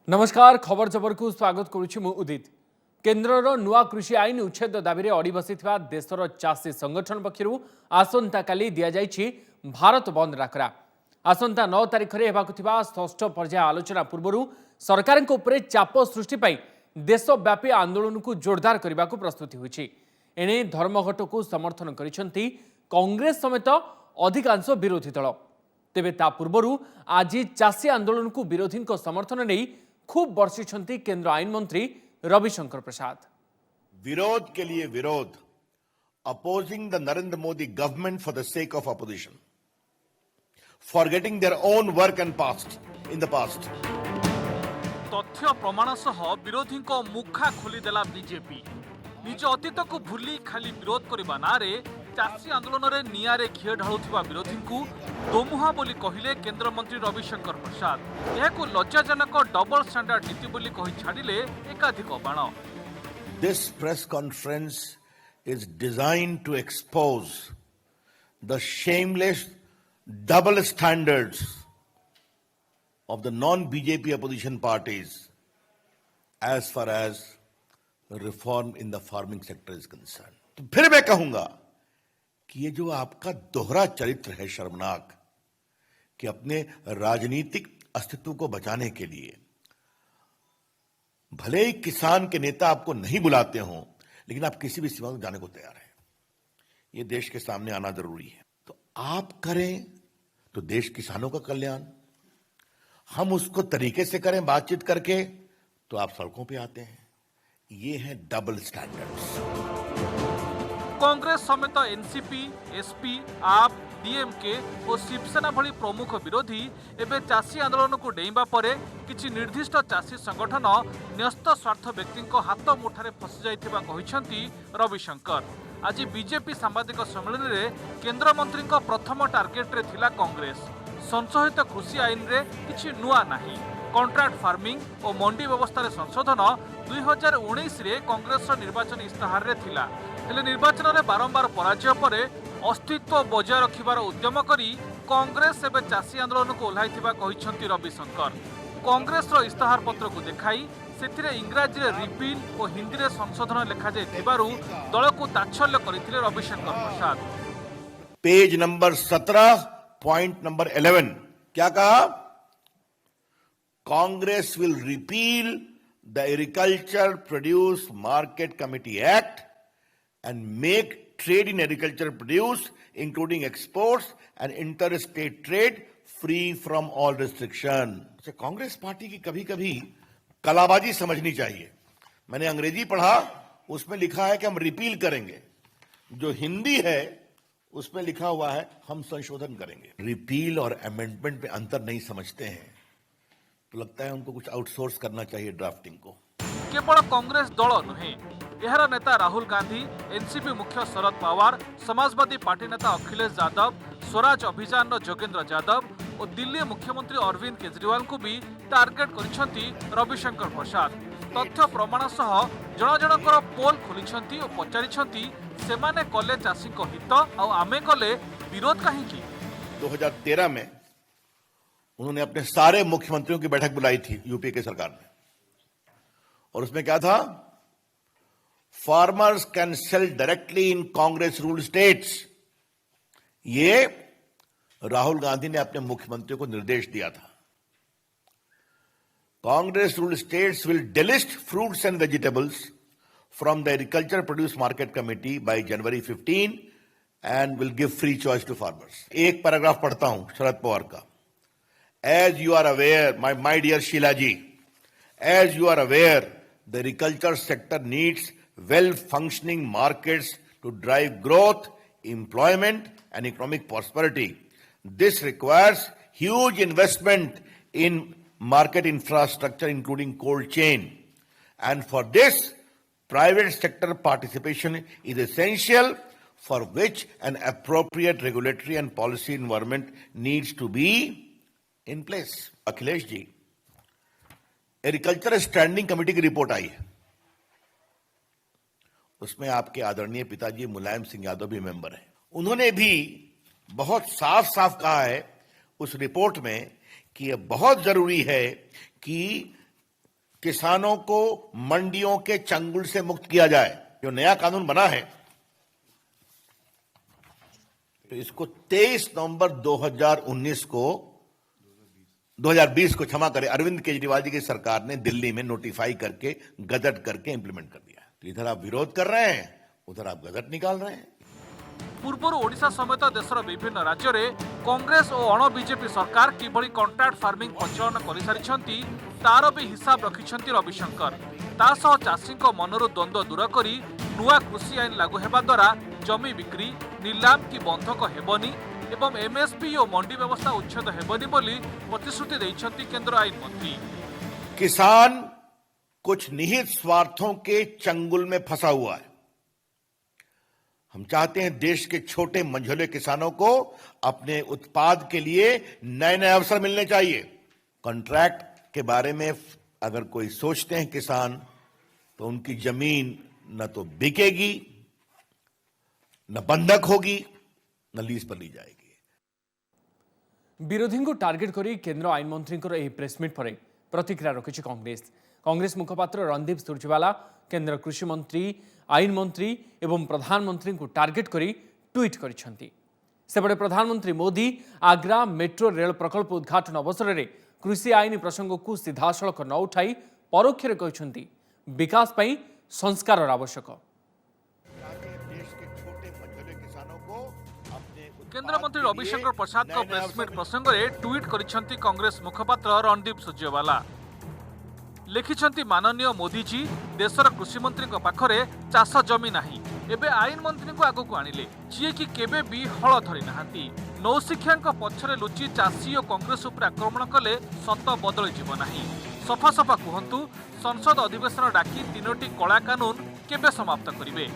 नमस्कार खबर जबर को स्वागत करुछि मु उदित। केन्द्रर नुआ कृषि आईन उच्छेद दाबी अड़ी बसिथिबा देशर चाषी संगठन पक्षरु आसंता काली दिया जाइछि भारत बंद डाकरा। आसंता 9 तारिख रे हेबाकु थिबा षष्ठ पर्याय आलोचना पूर्वरु सरकार को उपरे चाप सृष्टि पाई देशव्यापी आंदोलन को जोरदार करने को प्रस्तुति होइछि। एने धर्मघट को समर्थन करिसंती कांग्रेस समेत अधिकांश विरोधी दल। तेबे ता पूर्वरु आज चाषी आंदोलन को विरोधी समर्थन नहीं खूब बर्षिछंती केंद्र आईन मंत्री रविशंकर प्रसाद। विरोध के लिए विरोध, opposing the Narendra Modi government for the sake of opposition, forgetting their own work and past in the past. तथ्य प्रमाण सह विरोधी को मुखा खोलीदेला बीजेपी। निज अतीत को भूली खाली विरोध करने नारे चाषी आंदोलन में निआरे घी ढालुवा विरोधी को दोमुहा बोली कहिले केंद्र मंत्री रविशंकर प्रसाद। यह लज्जाजनक डबल स्टैंडर्ड नीति बोली कहि छाड़िले एकाधिक बाण। This press conference is designed to expose the shameless double standards of the non-BJP opposition parties as far as reform in the farming sector is concerned. तो फिर मैं कहूंगा कि ये जो आपका दोहरा चरित्र है शर्मनाक, कि अपने राजनीतिक अस्तित्व को बचाने के लिए भले ही किसान के नेता आपको नहीं बुलाते हों, लेकिन आप किसी भी सीमा को जाने को तैयार हैं। ये देश के सामने आना जरूरी है। तो आप करें तो देश किसानों का कल्याण, हम उसको तरीके से करें बातचीत करके, तो आप सड़कों पे आते हैं। ये है डबल स्टैंडर्ड्स। कांग्रेस समेत एनसीपी, एसपी, आप, डीएमके और शिवसेना भली प्रमुख विरोधी एवं चाषी आंदोलन को डेइबा परे किछि निर्दिष्ट चाषी संगठन न्यस्त स्वार्थ व्यक्ति हाथ मुठारे फसी जाइथिबा कहिसंती रविशंकर। आज बीजेपी सांबादिक सम्मेलन में केंद्र मंत्री प्रथम टार्गेट रे थिला कांग्रेस। संशोधित कृषि आईन रे किछि नुआ नाही। कॉन्ट्रैक्ट फार्मिंग और मंडी व्यवस्था संशोधन 2019 रे कांग्रेस निर्वाचन इस्ताहार रे थिला। हेले निर्वाचन में बारंबार पराजय पर अस्तित्व बजाय रखिबार उद्यम करी कांग्रेस एवं चाषी आंदोलन को ओह्लाइथिबा कहिसंती रविशंकर। कांग्रेस इस्ताहार पत्र को देखाई सेथिरे इंग्राजी रे रिपील और हिंदी रे संशोधन लिखा जाइथिबारु दल को ताच्छल्य करथिले रविशंकर प्रसाद। पेज नंबर 17 पॉइंट नंबर 11 क्या कहा? Congress will repeal the agriculture produce market committee act and make trade in agriculture produce, including exports and interstate trade, free from all restriction. Congress party की कभी कभी कलाबाजी समझनी चाहिए। मैंने अंग्रेजी पढ़ा, उसमें लिखा है कि हम रिपील करेंगे, जो हिंदी है उसमें लिखा हुआ है हम संशोधन करेंगे। रिपील और अमेंडमेंट में अंतर नहीं समझते हैं, तो लगता है उनको कुछ आउटसोर्स करना चाहिए ड्राफ्टिंग को। केवल कांग्रेस दल नुहे, एहार नेता राहुल गांधी, एनसीपी मुख्य शरद पवार, समाजवादी पार्टी नेता अखिलेश यादव, स्वराज अभियान जोगेंद्र यादव और दिल्ली मुख्यमंत्री अरविंद केजरीवाल को भी टार्गेट करिसेंती रविशंकर प्रसाद। तथ्य प्रमाण सह जन जनकर पोल खोलिसेंती और पचारिसेंती सेमाने कले चाषी को हित और आमे कले विरोध काहेकि। 2013 में उन्होंने अपने सारे मुख्यमंत्रियों की बैठक बुलाई थी यूपी के सरकार ने, और उसमें क्या था? Farmers can sell directly in Congress rule states. ये राहुल गांधी ने अपने मुख्यमंत्रियों को निर्देश दिया था। Congress rule states will delist fruits and vegetables from the agriculture produce market committee by January 15 and will give free choice to farmers. एक पैराग्राफ पढ़ता हूं शरद पवार का। As you are aware, my dear Sheela ji, as you are aware, the agriculture sector needs well-functioning markets to drive growth, employment, and economic prosperity. This requires huge investment in market infrastructure, including cold chain. And for this, private sector participation is essential, for which an appropriate regulatory and policy environment needs to be in place. Akhilesh ji, agriculture standing committee की report आई है, उसमें आपके आदरणीय पिताजी मुलायम सिंह यादव भी member हैं। उन्होंने भी बहुत साफ साफ कहा है उस रिपोर्ट में कि यह बहुत जरूरी है कि किसानों को मंडियों के चंगुल से मुक्त किया जाए। जो नया कानून बना है तो इसको 23 नवंबर 2020 को क्षमा करें, अरविंद केजरीवाल जी की सरकार ने दिल्ली में नोटिफाई करके गजट करके इंप्लीमेंट कर दिया। तो इधर आप विरोध कर रहे हैं, उधर आप गजट निकाल रहे हैं। पूर्वर ओडिशा समेत देशर विभिन्न राज्य में कांग्रेस और अण बीजेपी सरकार किभली कॉन्ट्रैक्ट फार्मिंग प्रचलन कर सारी तार भी हिसाब रखिछंती रविशंकर। तासह चाषी मनरू द्वंद्व दूर करी नुआ कृषि आईन लागू हेबा द्वारा जमी बिक्री नीलाम की बंधक हेबनी एवं एमएसपी और मंडी व्यवस्था उच्छेद हेबनी बोली प्रतिश्रुति दैछंती केंद्र आईन मंत्री। किसान कुछ निहित स्वार्थों के चंगुल में फंसा हुआ है। हम चाहते हैं देश के छोटे मंझोले किसानों को अपने उत्पाद के लिए नए नए अवसर मिलने चाहिए। कॉन्ट्रैक्ट के बारे में अगर कोई सोचते हैं किसान, तो उनकी जमीन न तो बिकेगी, न बंधक होगी, न लीज पर ली जाएगी। विरोधी को टार्गेट करी केंद्र आईन मंत्री यह प्रेसमिट पर प्रतिक्रिया रखी कांग्रेस मुखपात्र रणदीप सुरजेवाला केंद्र कृषि मंत्री, आईन मंत्री एवं प्रधानमंत्री को टार्गेट करी ट्वीट करिसेंती। सेपटे प्रधानमंत्री मोदी आग्रा मेट्रो रेल प्रकल्प उद्घाटन अवसर में कृषि आईन प्रसंग को सीधासलख न उठाई परोक्षरे कहते विकास पई संस्कार आवश्यक। केंद्र मंत्री रविशंकर प्रसाद को प्रेसमिट प्रसंग में ट्वीट करिसेंती कांग्रेस मुखपात्र रणदीप सुरजेवाला। लिखिछंती माननीय मोदी जी देशर कृषि मंत्री पाखरे चाष जमी नाही, एबे आईन मंत्री को आगु को आनिले जी कि केबे भी हल धरी नाहांती। नौशिक्षा पछरे लुचि चाषी और कांग्रेस उपर आक्रमण कले सत बदली जीव नाही। सफा सफा कहंतु संसद अधिवेशन डाकी 3टी कला कानून केबे समाप्त करिवे।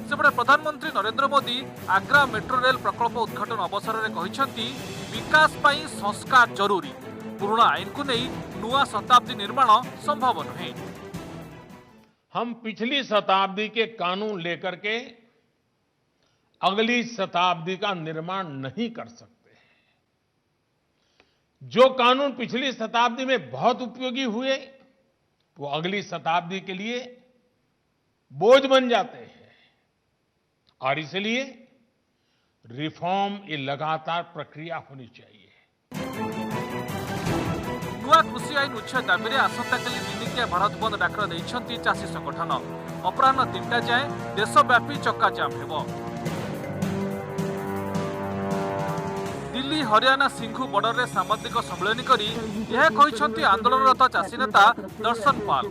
सेपटे प्रधानमंत्री नरेंद्र मोदी आग्रा मेट्रो रेल प्रकल्प उद्घाटन अवसर में कहते विकास पाई संस्कार जरूरी, पुराना आईन को नहीं नुआ शताब्दी निर्माण संभव नहीं। हम पिछली शताब्दी के कानून लेकर के अगली शताब्दी का निर्माण नहीं कर सकते। जो कानून पिछली शताब्दी में बहुत उपयोगी हुए वो अगली शताब्दी के लिए बोझ बन जाते हैं, और इसलिए रिफॉर्म ये लगातार प्रक्रिया होनी चाहिए। नुआ कृषि आईन उच्छेद दाबी में आसंताकाली दिनिकिया भारत बंद डाकर देइछंती चाषी संगठन। अपराह्न 3टा जाए देशव्यापी चक्काजाम हेबो। दिल्ली हरियाणा सिंघु बॉर्डर में सांबादिक सम्मेलन करी यह कहिछंती आंदोलनरत चाषी नेता दर्शन पाल।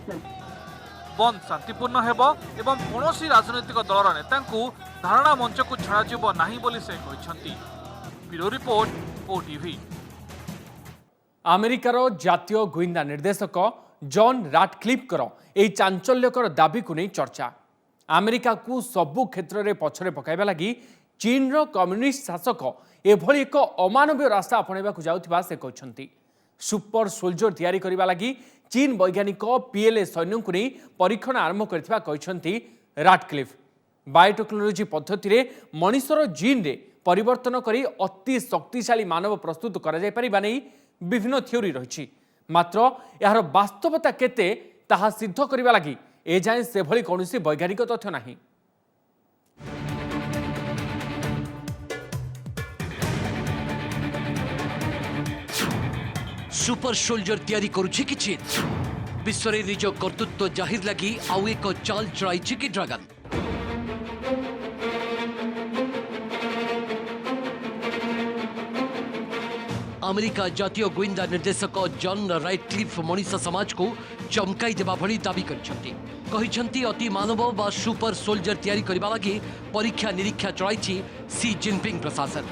बंद शांतिपूर्ण हेबो एवं कौनसी राजनैतिक दलर नेता धारणा मंच को छाड़ाजिब नाही बोली से कहिछंती। Bureau report OTV. अमेरिकार जातीय गुइंदा निर्देशक जॉन राटक्लिफकर यह चांचल्यकर दाबी को नहीं चर्चा। अमेरिका को सबु क्षेत्र में पछरे पकाइबा लगी चीन कम्युनिस्ट शासक एभली एक अमानवीय रास्ता अपनाइबा जाउथिबा से कहते। सुपर सोल्जर तैयारी करबा लगी चीन वैज्ञानिक पीएलए सैन्य को नहीं परीक्षण आरंभ करथिबा कहते राटक्लिफ। बायोटेक्नोलोजी पद्धति रे मनुष्यर जीन रे परिवर्तन करी अति शक्तिशाली मानव प्रस्तुत करा जाय परिबा नै विभिन्न थ्योरी रही, मात्र यार वास्तवता केते ताहा सिद्ध करबा लगी एजाए से भली कौनसी वैज्ञानिक तथ्य नाही। सुपर सोल्जर तैयारी करुछि कि चीन विश्व रे निज कर्तृत्व जाहिर लगी आउ एक चाल चलाइछि कि ड्रैगन। अमेरिका जातीय गुइंदा निर्देशक जॉन राटक्लिफ मनीष समाज को चमकाई देबा भली दाबी कहिछंती अति मानव बा सुपर सोल्जर तैयारी करबा लगी परीक्षा निरीक्षा चलाइछि सी जिनपिंग प्रशासन।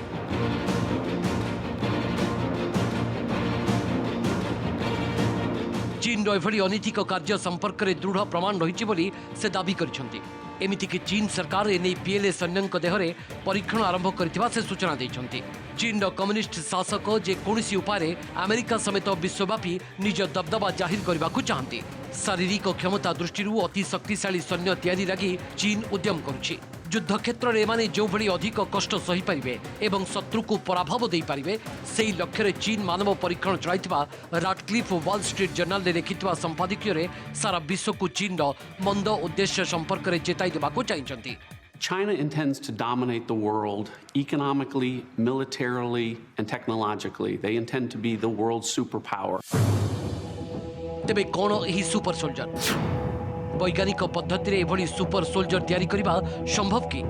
चीन एभली अनैतिक कार्य संपर्क में दृढ़ प्रमाण रही बोली से दाबी करिसेंती। एमितिक चीन सरकार एने पीएलए सैन्य देहरे परीक्षण आरंभ करथिबा से सूचना दैछंती। चीन कम्युनिस्ट शासक जे कौनसी उपाय अमेरिका समेत विश्वव्यापी निज दबदबा जाहिर करने को चाहती। शारीरिक क्षमता दृष्टि अति शक्तिशाली सैन्य तैयारी लगी चीन उद्यम करुछि। युद्ध क्षेत्र में एमाने जो भली अधिक कष्ट सही पारिबे एवं शत्रु को पराभव दे पारिबे सेही लक्ष्य रे चीन मानव परीक्षण चलाइथिबा राटक्लिफ वॉल स्ट्रीट जर्नल रे लिखिथिबा संपादकीय रे सारा विश्व को चीन रो मंद उद्देश्य संपर्क रे चेताई देबाको चाहिचंती। China intends to dominate the world economically, militarily, and technologically. They intend to be the world's superpower. तेबे कोन एही सुपर सोल्जर वैज्ञानिक पद्धति रे एभली सुपर सोल्जर तैयारी करिबा संभव की?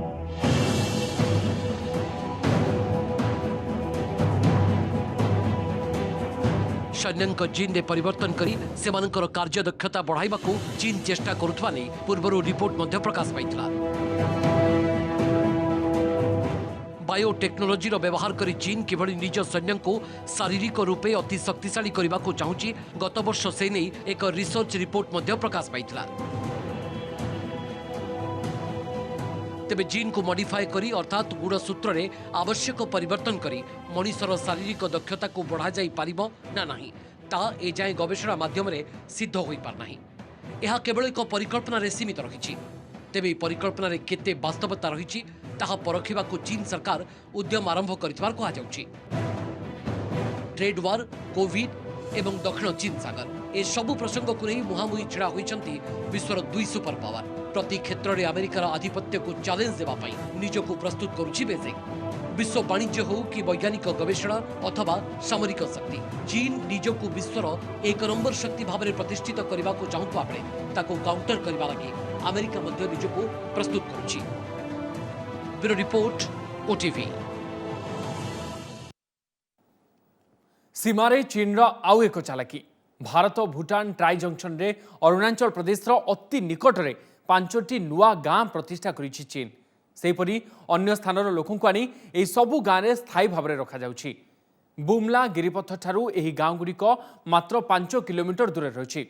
सैन्यक जीन रे परिवर्तन करी सेमानकर कार्यदक्षता बढ़ाइबाकू चीन चेष्टा करुथबा नै पूर्वरु रिपोर्ट मध्य प्रकाश पाइथिला। बायोटेक्नोलोजी व्यवहार करी चीन किभली निज सैन्य को शारीरिक रूपे अति शक्तिशाली करने को चाहूची गत वर्ष से नहीं एक रिसर्च रिपोर्ट मध्य प्रकाश पाइथिला। तेबे जीन को मॉडिफाई करी अर्थात गुणसूत्र रे आवश्यक परिवर्तन करी मनुष्यर शारीरिक दक्षता को बढ़ा जाई पारिबो ना नहीं ता ए जाय गवेषणा माध्यम रे सिद्ध होई पार नाही। यह केवल एक परिकल्पना रे सीमित रहिछि। तेबे परिकल्पना रे केते वास्तवता रहिछि ताहा परखिबा को चीन सरकार उद्यम आरंभ करितबार कहा जाउछि। ट्रेड वार, कोविड एवं दक्षिण चीन सागर ए सबु प्रसंग को नहीं मुहामुही छिड़ा होइछंती विश्वर दुई सुपर पावर। प्रति क्षेत्र में अमेरिकार आधिपत्य को चैलेंज देवा पई निजको प्रस्तुत करुछि बेजिंग। विश्व वाणिज्य हो कि वैज्ञानिक गवेषणा अथवा सामरिक शक्ति चीन निजको विश्वर एक नंबर शक्ति भाव में प्रतिष्ठित करने को चाहूवा बेले ताको काउंटर करने लगी अमेरिका मध्य निजको प्रस्तुत करुछि। Bureau report OTV. सीमारे चीन आउ एक चालाकी भारत भूटान ट्राई जंक्शन रे अरुणाचल प्रदेश अति निकट में 5टी नुआ गाँ प्रतिष्ठा करिछि चीन। सेहीपरि अन्य स्थानर लोकों आनी एही सबु गाँव में स्थायी भाव में रखा जाउछि। बुमला गिरिपथ ठारू एही गाँव गुड़िक मात्र 5 किलोमीटर दूर रही।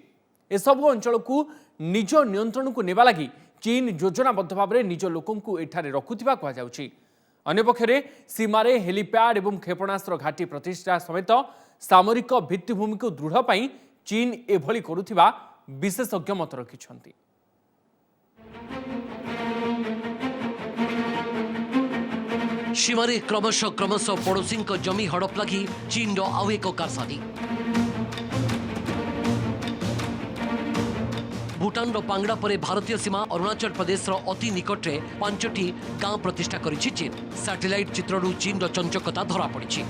एसबु अंचल को निज नियंत्रण को नेबा लगी चीन योजनाबद्ध भाव में निज लोकों एठारे रखुथिबा कहा जाउछि। अन्यपक्षे सीमारे हेलीपैड एवं क्षेपणास्त्र घाटी प्रतिष्ठा समेत सामरिक भित्तिभूमि को दृढ़ पाई चीन एभली करुथिबा विशेषज्ञ मत रखिछन्ति। सीमारे क्रमश पड़ोशी जमी हड़प लगी चीन आउ एक कारसानी। भूटान पांगड़ा पर भारतीय सीमा अरुणाचल प्रदेश अति निकट में 5टी गाँव प्रतिष्ठा करिछि चीन। सैटेलाइट चित्रु चीन चंचकता धरा पड़ी।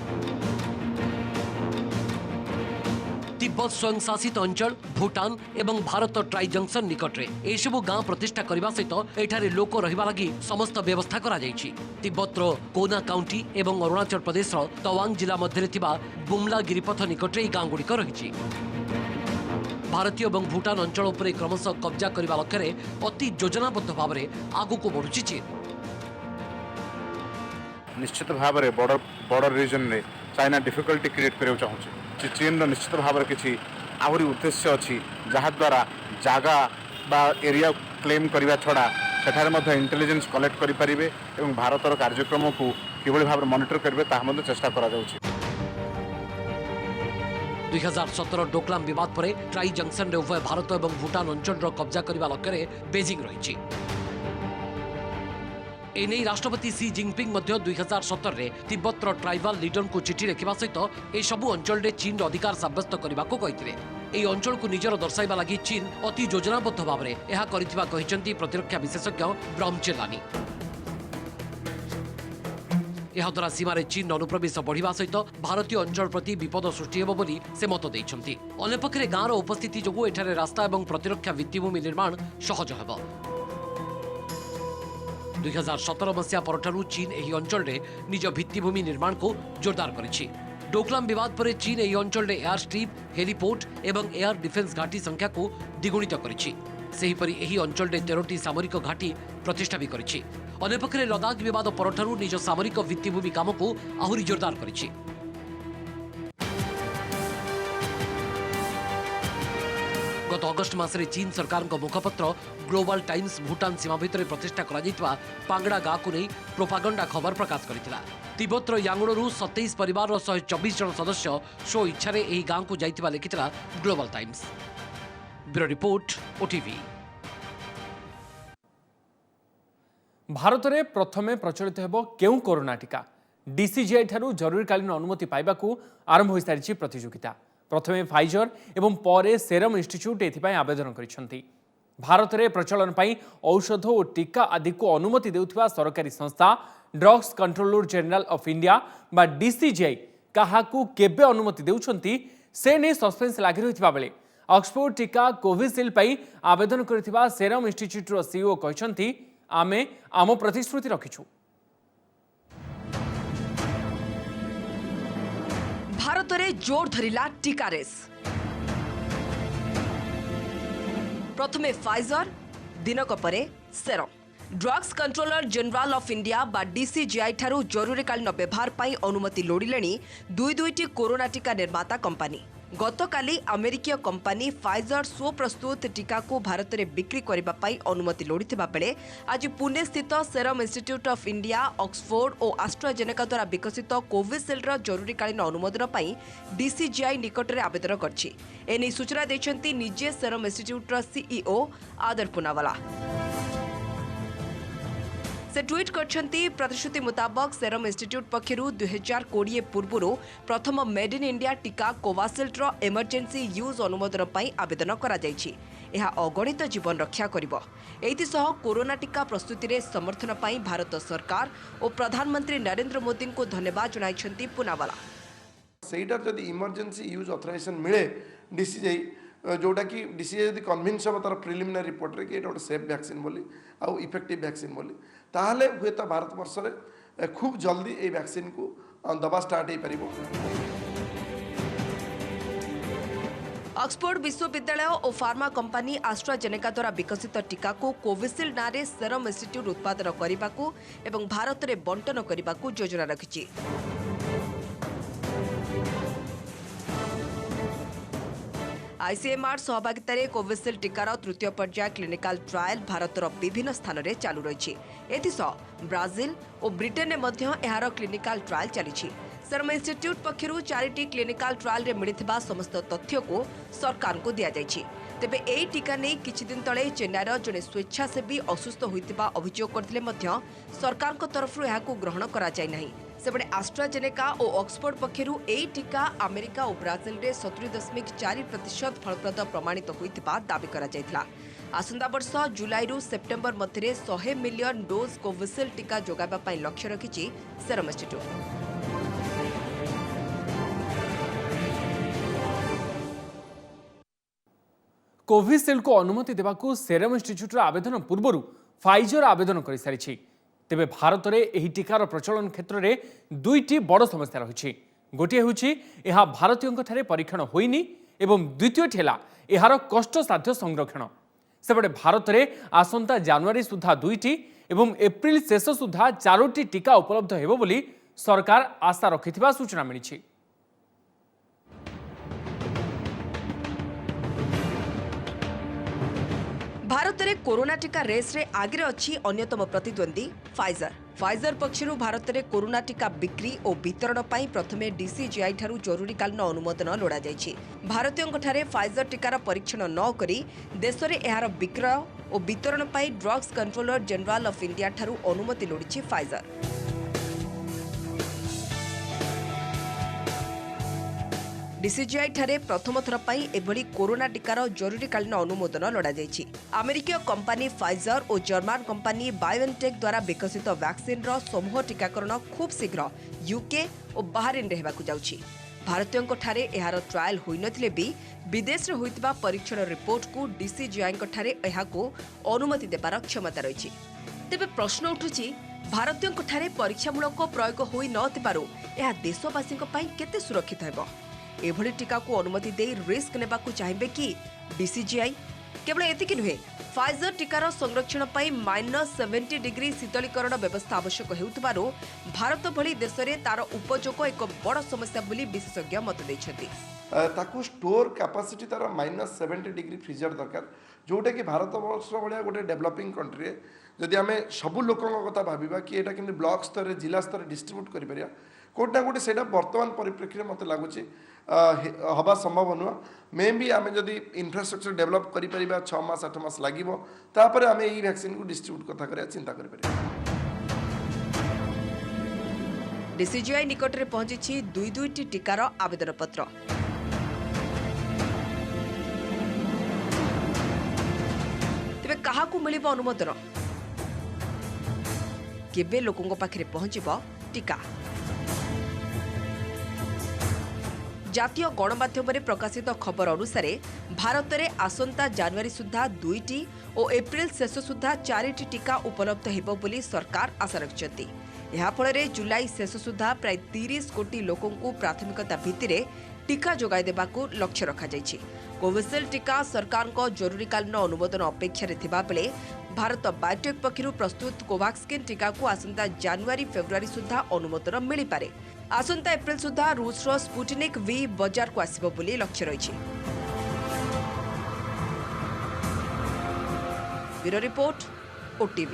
तिब्बत स्वयंशासित अंचल भूटान एवं भारत ट्राई जंक्शन निकट में एसबू गाँव प्रतिष्ठा करने सहित एठारे लोक रहिबा लगी समस्त व्यवस्था करा जायछि। तिब्बतर कोना काउंटी एवं अरुणाचल प्रदेश तवांग जिला मध्य थिबा बुमला गिरिपथ निकट में गाँव गुड़िक रही। भारतीय एवं भूटान अंचल उपर क्रमश कब्जा करने लक्ष्य अति योजनाबद्ध भाव में आगक बढ़ुछि चीन। निश्चित भाव में बॉर्डर रीजन में चाइना डिफिकल्टी क्रिएट करने चाहूँ। चीन निश्चित भाव में किसी आहरी उद्देश्य अच्छी जहाद्वारा जगह बा एरिया क्लेम करने छड़ा सेठारे इंटेलिजेंस कलेक्ट करें और भारतर कार्यक्रम को किभली भाव मॉनिटर करेंगे ताहा चेष्टा करा जाउछि। 2017 डोकलाम विवाद पर ट्राई जंक्शन रे उभय भारत और भूटान अंचल कब्जा करने लक्ष्य बेजिंग रही। एने राष्ट्रपति सी जिनपिंग 2017 रे तिब्बतर ट्राइबल लीडर को चिठी लिखा सहित ए सबु अंचल रे चीन अधिकार सब्यस्त करने को कहते। এই অঞ্চলକୁ ନିଜର ଦର୍ଶାଇବା ଲାଗି ଚୀନ ଅତି ଯୋଜନାବଦ୍ଧ ଭାବରେ ଏହା କରିଥିବା କହିଛନ୍ତି ପ୍ରତିରକ୍ଷା ବିଶେଷଜ୍ଞ ବ୍ରହ୍ମଚେଲାନି। ଏହାଦ୍ୱାରା ସୀମାରେ ଚୀନ ଅନୁପ୍ରବେଶ ବଢ଼ିବା ସହିତ ଭାରତୀୟ ଅଞ୍ଚଳ ପ୍ରତି ବିପଦ ସୃଷ୍ଟି ହେବ ବୋଲି ସେ ମତ ଦେଇଛନ୍ତି। ଅନ୍ୟପକ୍ଷରେ ଗାଁର ଉପସ୍ଥିତି ଯୋଗୁଁ ଏଠାରେ ରାସ୍ତା ଏବଂ ପ୍ରତିରକ୍ଷା ଭିତ୍ତିଭୂମି ନିର୍ମାଣ ସହଜ ହେବ। 2017 ମସିହା ପରଠାରୁ ଚୀନ ଏହି ଅଞ୍ଚଳରେ ନିଜ ଭିତ୍ତିଭୂମି ନିର୍ମାଣକୁ ଜୋରଦାର କରିଛି। डोकलाम विवाद पर चीन यह अंचल में एयर स्ट्रिप हेलीपोर्ट एवं एयर डिफेन्स घाटी संख्या को द्विगुणित करिछि। सेहीपरि एही अंचल में 13टी सामरिक घाटी प्रतिष्ठा भी करिछि। अन्यपक्षे लद्दाख विवाद परठारु निज सामरिक भित्तिभूमि काम को आहुरी जोरदार करिछि। गत अगस्ट मासरे चीन सरकार मुखपत्र ग्लोबल टाइम्स भूटान सीमा भितर प्रतिष्ठा करा पांगड़ा गाँ को नहीं प्रोपागंडा खबर प्रकाश करथिला। तिब्बतर यांगड़ू 27 परिवार 124 जन सदस्य शो इच्छा यही गाँव को जाइथिबा लिखिथिला Global Times. Bureau report OTV. Bharat में प्रथमे प्रचलित हेबो केउ कोरोना टीका डीसीजीआई ठारू जरूरीकालीन अनुमति पाइबाकू आरंभ हो सारी प्रतियोगिता प्रथमे फाइजर एवं परे सेरम इंस्टीट्यूट एथिपाई आवेदन करिसेंती। भारत में प्रचलन पाई औषध और टीका आदि को अनुमति देउथिबा सरकारी संस्था drugs controller general of India बा डीसीजीआई काहाकू केबे अनुमति देउछंती से नै सस्पेंस लागि रहितबा बेले ऑक्सफोर्ड टीका कोविशील्ड पाई आवेदन करथिबा सेरम इंस्टीट्यूट रो सीईओ कहछंती आमे आम प्रतिश्रुति रखिछु। भारत में जोर धरिला टीका रेस। प्रथमे फाइजर दिनक परे serum. Drugs controller general of India बा डीसीजीआई ठारू जरूरीकालीन व्यवहार पाई अनुमति लोड़िलेनी दुईटी कोरोना टीका निर्माता कंपनी। गतकाली अमेरिकीय कंपनी फाइजर स्वप्रस्तुत टीका को भारत में बिक्री करने पाई अनुमति लोड़िथिबा बेले आज पुणे स्थित serum institute of India Oxford और एस्ट्राजेनेका द्वारा विकसित कोविशील्ड जरूरीकालीन अनुमोदन पाई डीसीजीआई निकट में आवेदन करछि। एने सूचना दैछंती निजे सेरम इंस्टीट्यूट सीईओ आदर पुनावाला। से ट्वीट करछंती प्रतिश्रुति मुताबक सेरम इंस्टीट्यूट पक्षरु 2020 पूर्व प्रथम मेड इन इंडिया टीका कोवाशील्ड इमरजेंसी यूज अनुमोदन पाई आवेदन करा जायछि। यह अगणित जीवन रक्षा करिवो। एथिसह कोरोना टीका प्रस्तुति रे समर्थन पाई भारत सरकार और प्रधानमंत्री नरेंद्र मोदी को धन्यवाद जणाइछंती पुनावाला। सेटार जदि इमरजेंसी यूज ऑथराइजेशन मिले डीसीजीआई जोटा कि डीसीजीआई जदि कन्विन्स हम तार प्रिलिमिनारी रिपोर्ट रे कि एटा गोटे सेफ वैक्सीन बोली आउ इफेक्टिव वैक्सीन बोली ताहले हुए तो भारत वर्ष रे खूब जल्दी ए वैक्सीन को दबा स्टार्ट हो पारिबो। ऑक्सफोर्ड विश्वविद्यालय और फार्मा कंपनी एस्ट्राजेनेका द्वारा विकसित टीका को कोविशील्ड नारे सेरम इंस्टीट्यूट उत्पादन करने एवं भारत में बंटन करने योजना रखिछि। आईसीएमआर सहभागिता कोविशील्ड टीकार तृतीय पर्याय क्लिनिकल ट्रायल भारतर विभिन्न स्थान में चालू रही। एथिसह ब्राजिल और ब्रिटेन में यार क्लिनिकल ट्रायल चली। सेरम इंस्टीट्यूट पक्षरु 4टी क्लिनिकल ट्रायल रे मिलिथिबा समस्त तथ्य को सरकार को दिया जायछि। तेबे एई टीका नै किछि दिन तळे चेन्नईर जने स्वेच्छासेवी असुस्थ होइतिबा अभियोग करथिले मध्य सरकार को तरफरु एहाकु ग्रहण करा जाय नाही। सेबडे एस्ट्राजेनेका और ऑक्सफोर्ड पक्षरु एई टीका अमेरिका और ब्राजिल रे 70.4% फलप्रद प्रमाणित होइतिबा दाबी करा जायथिला। आसंता वर्ष जुलाई रु सेप्टेम्बर मध्य 100 मिलियन डोज कोविशील्ड टीका जोगाइबा पई लक्ष्य रखिछि सेरम इंस्टीट्यूट। कोविशील्ड को अनुमति देवाकू सेरम इंस्टीट्यूट आवेदन पूर्व फाइजर आवेदन कर सारी। तेबे भारत में यह टीकार प्रचलन क्षेत्र में दुईटी बड़ समस्या रही। गोटे हूँ यह भारतीयों परीक्षण होइनी एवं द्वितीय है यार कष्टसाध्य संरक्षण। सेपटे भारत में आसंता जनवरी सुधा दुईटी एवं एप्रिल शेष सुधा 4टी टीका उपलब्ध हेबो बोली सरकार आशा रखिथिबा सूचना मिली। भारत में कोरोना टीका रेस रे आगे अच्छी अन्यतम प्रतिद्वंदी फाइजर। फाइजर पक्षरु भारत में कोरोना टीका बिक्री और वितरण पाई प्रथमे डीसीजीआई ठारू जरूरीकालीन अनुमोदन लोड़ा जायछि। भारतीयों ठारे फाइजर टीकार परीक्षण न करी देश में यार विक्रय और वितरण पाई drugs controller general of India ठारू अनुमति लोड़िछि फाइजर। डीसीजीआई ठारे प्रथम थर पाई एभली कोरोना टीकार जरूरीकालीन अनुमोदन लोड़ा जायछि। अमेरिकीय कंपनी फाइजर और जर्मन कंपनी बायोएनटेक द्वारा विकसित वैक्सीन समूह टीकाकरण खूब शीघ्र यूके और बाहरीन रे हेबाकु जाउछि। भारतीयों ठारे एहार ट्रायल होई नथिले भी विदेश रे होइतिबा परीक्षण रिपोर्ट को डीसीजीआई ठारे एहाकु अनुमति देबार क्षमता रहिछि। तेबे प्रश्न उठुछि भारतीयों ठारे परीक्षामूलक प्रयोग होई नथिबारु एहा देशवासी केते सुरक्षित हेबो। एभली टीका को अनुमति दे रिस्क नेबाकू चाहिए कि डीसीजीआई? केवल एतिक नुहे फाइजर टीकार संरक्षण पाई -70 डिग्री शीतलीकरण व्यवस्था आवश्यक हेउतबारु भारत भली देश में तार उपयोग एक बड़ समस्या बोली विशेषज्ञ मत देछथि। ताकू स्टोर कैपेसिटी तार -70 डिग्री फ्रीजर दरकार जोटा कि भारत वर्ष भाया गोटे डेवलपिंग कंट्री जदि आम सबू लोक कथा भाविबा कि एटा केमि ब्लॉक स्तर जिला स्तर डिस्ट्रीब्यूट करि परिया कोटी ना कोटी सेटा वर्तमान परिप्रेक्षी में मत लगुच हवा संभव नुह मे भी आम जदि इनफ्रास्ट्रक्चर डेवलप कर 6 मास 8 मास लगे तापर आम यही वैक्सीन को डिस्ट्रीब्यूट कथा कर चिंता कर डीसीजीआई निकट में पहुंची 2-2टी टीकार आवेदन पत्र। तेबे काहाकू मिलिबो अनुमोदन, केबे लोकों पाखरे पहुंचिबो टीका? जातीय गणमाध्यम में प्रकाशित खबर अनुसार भारत में आसंता जनवरी सुधा 2टी और एप्रिल शेष सुधा 4टी टीका उपलब्ध हेबो बोली सरकार आशा रखिछन्ति। ଏହା ଫଳରେ ଜୁଲାଇ ଶେଷ ସୁଦ୍ଧା ପ୍ରାୟ 30 କୋଟି ଲୋକଙ୍କୁ ପ୍ରାଥମିକତା ଭିତ୍ତିରେ ଟିକା ଯୋଗାଇ ଦେବାକୁ ଲକ୍ଷ୍ୟ ରଖାଯାଇଛି। କୋଭିସିଲ୍ଡ ଟିକା ସରକାରଙ୍କ ଜରୁରୀକାଳୀନ ଅନୁମୋଦନ ଅପେକ୍ଷାରେ ଥିବାବେଳେ ଭାରତ ବାୟୋଟେକ୍ ପକ୍ଷରୁ ପ୍ରସ୍ତୁତ କୋଭାକ୍ସିନ୍ ଟିକାକୁ ଆସନ୍ତା ଜାନୁଆରୀ ଫେବୃଆରୀ ସୁଦ୍ଧା ଅନୁମୋଦନ ମିଳିପାରେ। ଆସନ୍ତା ଏପ୍ରିଲ ସୁଦ୍ଧା ରୁଷର ସ୍ପୁଟନିକ୍ ଭି ବଜାରକୁ ଆସିବ ବୋଲି ଲକ୍ଷ୍ୟ ରହିଛି। Bureau report, OTV।